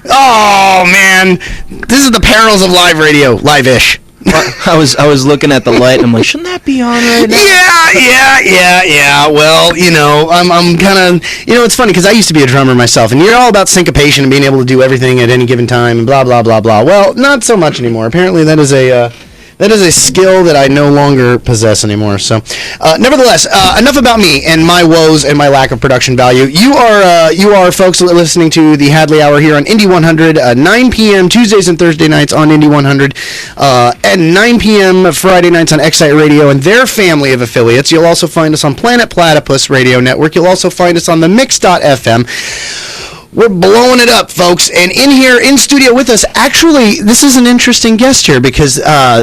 Oh man, this is the perils of live radio, live-ish. I was looking at the light and I'm like, shouldn't that be on right now? Yeah. Well, I'm kind of, it's funny because I used to be a drummer myself, and you're all about syncopation and being able to do everything at any given time and blah blah blah blah. Well, not so much anymore. Apparently, that is a skill that I no longer possess anymore. So, nevertheless, enough about me and my woes and my lack of production value. You are folks listening to the Hadley Hour here on Indy 100, 9 p.m. Tuesdays and Thursday nights on Indy 100, and 9 p.m. Friday nights on Excite Radio and their family of affiliates. You'll also find us on Planet Platypus Radio Network. You'll also find us on the Mix.fm. We're blowing it up, folks. And in here, in studio with us, actually, this is an interesting guest here because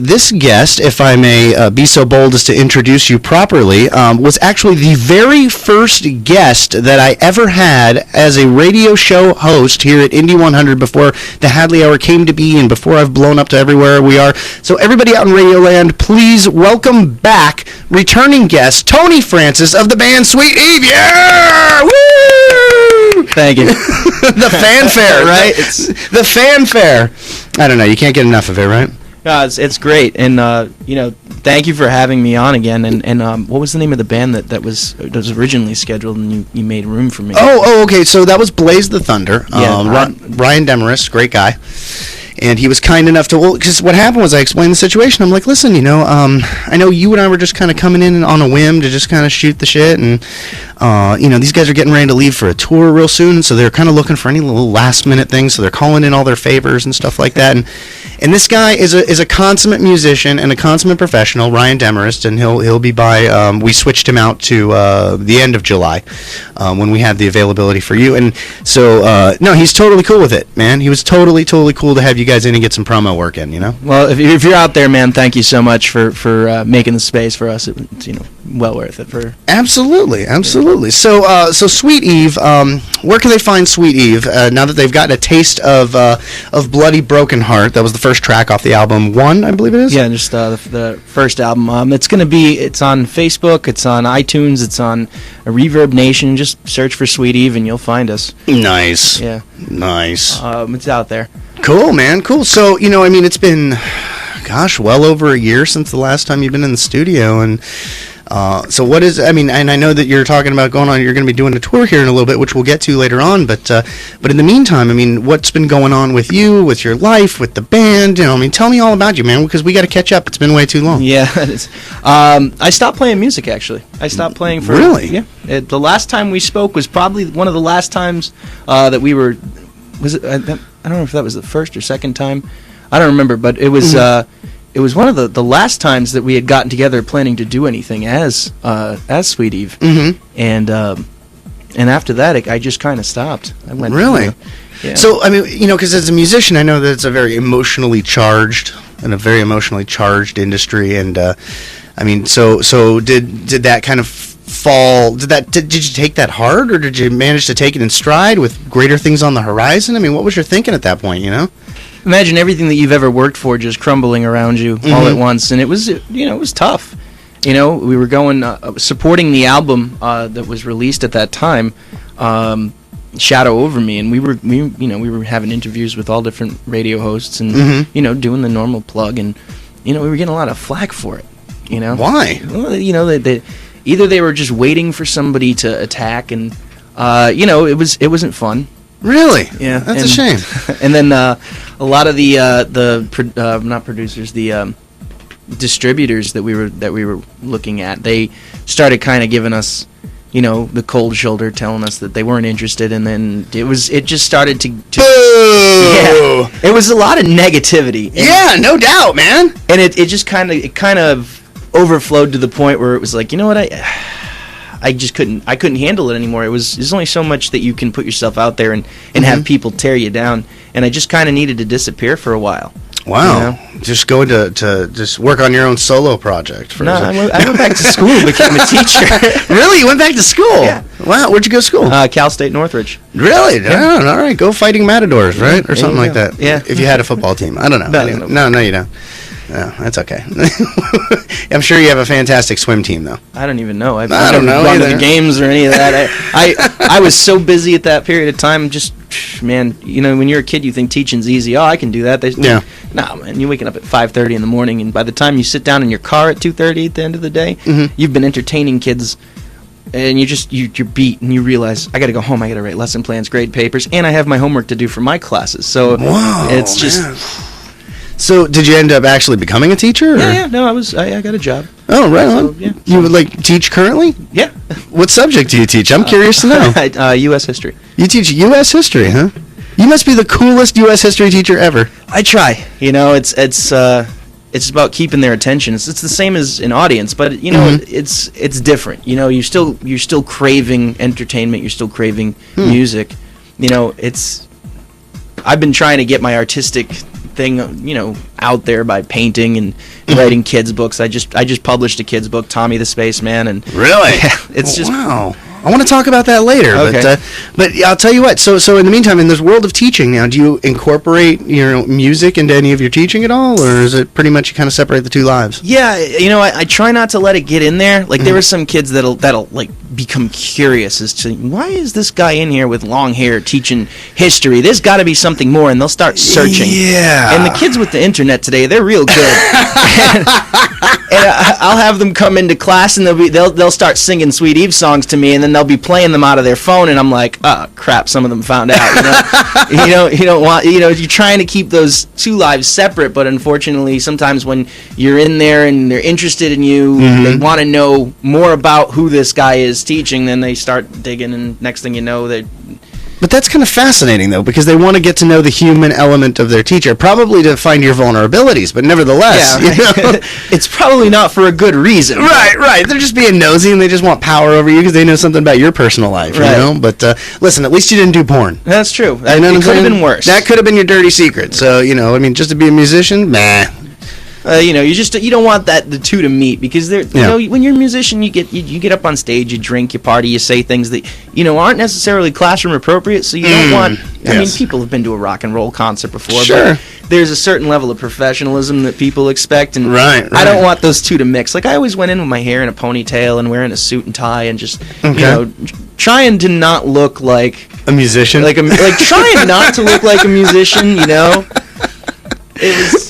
this guest, if I may be so bold as to introduce you properly, was actually the very first guest that I ever had as a radio show host here at Indy 100 before the Hadley Hour came to be and before I've blown up to everywhere we are. So everybody out in Radioland, please welcome back returning guest Tony Francis of the band Sweet Eve. Yeah! Woo! Thank you. The fanfare, right? The fanfare. I don't know. You can't get enough of it, right? No, it's great, and thank you for having me on again. And what was the name of the band that was originally scheduled, and you made room for me? Oh, okay. So that was Blaze the Thunder. Yeah, Ryan Demarest, great guy. And he was kind enough to, because what happened was I explained the situation. I'm like, listen, I know you and I were just kind of coming in on a whim to just kind of shoot the shit. And, these guys are getting ready to leave for a tour real soon. And so they're kind of looking for any little last minute things. So they're calling in all their favors and stuff like that. And this guy is a consummate musician and a consummate professional, Ryan Demarest. And he'll be by, we switched him out to the end of July when we had the availability for you. And so, no, he's totally cool with it, man. He was totally cool to have you guys in and get some promo work in, Well, if you're out there, man, thank you so much for making the space for us. It's well worth it. Absolutely. So Sweet Eve, where can they find Sweet Eve now that they've gotten a taste of Bloody Broken Heart? That was the first track off the album One, I believe it is. Yeah, just the first album. It's on Facebook, it's on iTunes, it's on Reverb Nation. Just search for Sweet Eve and you'll find us. Nice. Yeah. Nice. It's out there. Cool, man. Cool. So, it's been, well over a year since the last time you've been in the studio. And so what is, and I know that you're talking about you're going to be doing a tour here in a little bit, which we'll get to later on. But in the meantime, what's been going on with you, with your life, with the band? Tell me all about you, man, because we got to catch up. It's been way too long. Yeah. I stopped playing music, actually. I stopped playing for... Really? Yeah. The last time we spoke was probably one of the last times that we were... Was it? I don't know if that was the first or second time. I don't remember, but it was it was one of the last times that we had gotten together planning to do anything as Sweet Eve. Mm-hmm. And after that, I just kind of stopped. I went. Really? Yeah. So because as a musician, I know that it's a very emotionally charged industry, and so did that kind of fall? Did you take that hard, or did you manage to take it in stride with greater things on the horizon? What was your thinking at that point? Imagine everything that you've ever worked for just crumbling around you all at once, and it was tough. We were going supporting the album that was released at that time, Shadow Over Me, and we were having interviews with all different radio hosts and doing the normal plug, and we were getting a lot of flack for it. Why? Well, either they were just waiting for somebody to attack, and it wasn't fun. Really? Yeah, that's a shame. And then a lot of not producers, the distributors that we were looking at, they started kind of giving us, the cold shoulder, telling us that they weren't interested, and then it just started to Boo! Yeah, it was a lot of negativity. Yeah, no doubt, man. And it just kind of overflowed to the point where it was like, what, I just couldn't handle it anymore. There's only so much that you can put yourself out there and have people tear you down, and I just kind of needed to disappear for a while. Wow. Just go to just work on your own solo project. I went back to school, became a teacher. Really? You went back to school? Yeah. Wow. Where'd you go to school? Cal State Northridge. Really? Yeah. Oh, all right. Go Fighting Matadors, right? Or something like that. Yeah. If you had a football team. I don't know. No, you don't. No, that's okay. I'm sure you have a fantastic swim team, though. I don't even know. I don't know gone either. to the games or any of that. I was so busy at that period of time, just man, when you're a kid, you think teaching's easy. Oh, I can do that. No, man, you're waking up at 5:30 in the morning, and by the time you sit down in your car at 2:30 at the end of the day, you've been entertaining kids, and you're beat, and you realize, I got to go home, I got to write lesson plans, grade papers, and I have my homework to do for my classes. So it's just... Man. So, did you end up actually becoming a teacher? Or? Yeah. No, I got a job. Oh, right on. So, yeah. You would teach currently? Yeah. What subject do you teach? I'm curious to know. U.S. history. You teach U.S. history, huh? You must be the coolest U.S. history teacher ever. I try. It's about keeping their attention. It's the same as an audience, but it's different. You're still craving entertainment. You're still craving music. I've been trying to get my artistic thing, out there by painting and writing kids books. I just published a kids book, Tommy the Spaceman, and really, it's just wow. I want to talk about that later, okay. but I'll tell you what. So in the meantime, in this world of teaching now, do you incorporate music into any of your teaching at all, or is it pretty much you kind of separate the two lives? Yeah, I try not to let it get in there. Like there are some kids that'll become curious as to why is this guy in here with long hair teaching history? There's got to be something more, and they'll start searching. Yeah. And the kids with the internet today, they're real good. and I'll have them come into class, and they'll start singing Sweet Eve songs to me, and then they'll be playing them out of their phone, and I'm like, oh crap, some of them found out. You don't want, you're trying to keep those two lives separate, but unfortunately, sometimes when you're in there and they're interested in you, they want to know more about who this guy is teaching, then they start digging, and next thing you know, they. But that's kind of fascinating, though, because they want to get to know the human element of their teacher, probably to find your vulnerabilities, but nevertheless, it's probably not for a good reason. Right. They're just being nosy, and they just want power over you because they know something about your personal life, But listen, at least you didn't do porn. That's true. It could have been worse. That could have been your dirty secret. So, just to be a musician, meh. You don't want the two to meet, because when you're a musician, you get up on stage, you drink, you party, you say things that aren't necessarily classroom appropriate. So you don't want. I mean, people have been to a rock and roll concert before, sure. But there's a certain level of professionalism that people expect, and right. I don't want those two to mix. Like I always went in with my hair in a ponytail and wearing a suit and tie, and just trying to not look like a musician, like trying not to look like a musician. It was.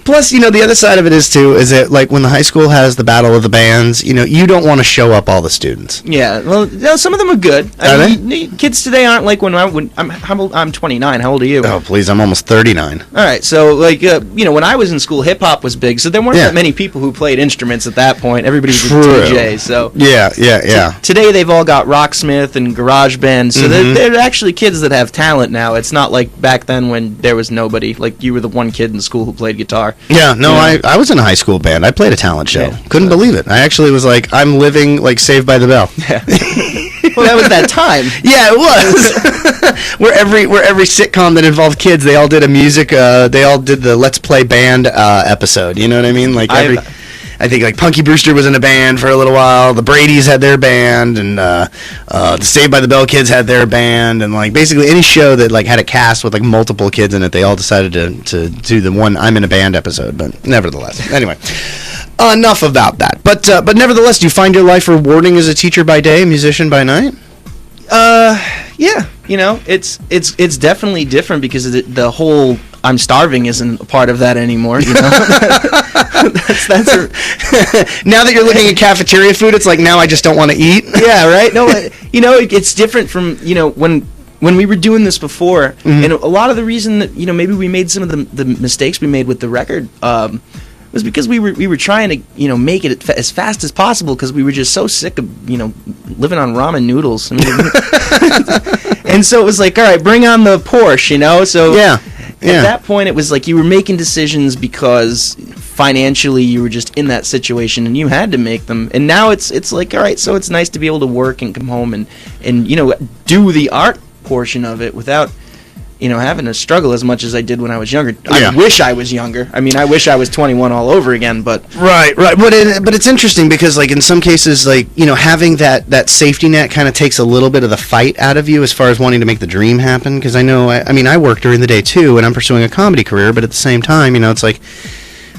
Plus, the other side of it is that like when the high school has the battle of the bands, you don't want to show up all the students. Yeah, well, some of them are good. Are they? Kids today aren't like when I'm 29. How old are you? Oh, please, I'm almost 39. All right, so when I was in school, hip hop was big, so there weren't that many people who played instruments at that point. Everybody was a DJ. So yeah. Today they've all got Rocksmith and GarageBand, so they're actually kids that have talent now. It's not like back then when there was nobody. Like you were the one kid in school who played guitar. Yeah, no, I was in a high school band. I played a talent show. Yeah. Couldn't believe it. I actually was like, I'm living like Saved by the Bell. Yeah. Well, that was that time. Yeah, it was. where every sitcom that involved kids, they all did a music. They all did the Let's Play Band episode. You know what I mean? Like I think like Punky Brewster was in a band for a little while. The Bradys had their band, and the Saved by the Bell kids had their band, and like basically any show that like had a cast with like multiple kids in it, they all decided to do the one I'm in a band episode. But nevertheless, anyway, enough about that. But nevertheless, do you find your life rewarding as a teacher by day, musician by night? Yeah. It's definitely different because the whole I'm starving isn't a part of that anymore. Now that you're looking at cafeteria food, it's like now I just don't want to eat. Yeah, right. No, it's different from when we were doing this before, and a lot of the reason that maybe we made some of the mistakes we made with the record was because we were trying to make it as fast as possible because we were just so sick of living on ramen noodles. I mean, and so it was like, all right, bring on the Porsche, So yeah. At that point, it was like you were making decisions because financially you were just in that situation and you had to make them. And now it's like, all right, so it's nice to be able to work and come home and do the art portion of it without having to struggle as much as I did when I was younger. Yeah. I wish I was younger. I mean, I wish I was 21 all over again, but... Right. But it's interesting because, like, in some cases, like, having that safety net kind of takes a little bit of the fight out of you as far as wanting to make the dream happen. Because I know, I work during the day, too, and I'm pursuing a comedy career, but at the same time, it's like...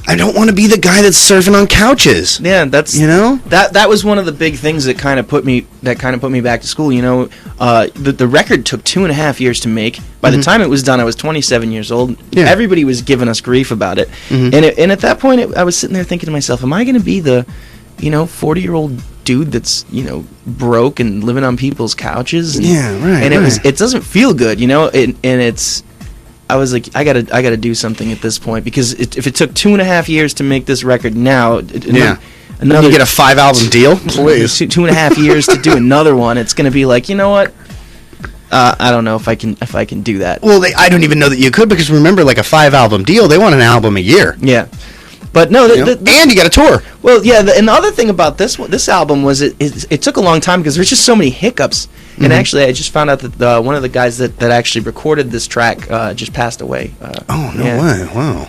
I don't want to be the guy that's surfing on couches. Yeah, that's that was one of the big things that kind of put me back to school. The record took 2.5 years to make. By the time it was done, I was 27 years old. Yeah. Everybody was giving us grief about it, and at that point, I was sitting there thinking to myself, "Am I going to be the 40-year-old dude that's broke and living on people's couches?" And, right. And it doesn't feel good, and it's. I was like, I gotta do something at this point, because if it took 2.5 years to make this record now, another you get a 5-album deal, please. 2.5 years to do another one, it's gonna be like, you know what? I don't know if I can do that. Well, I don't even know that you could, because remember, like a 5-album deal, they want an album a year. Yeah. But no, and you got a tour. Well, yeah, and the other thing about this album was it took a long time, because there's just so many hiccups. And actually, I just found out that one of the guys that actually recorded this track just passed away. Oh, no way. Wow.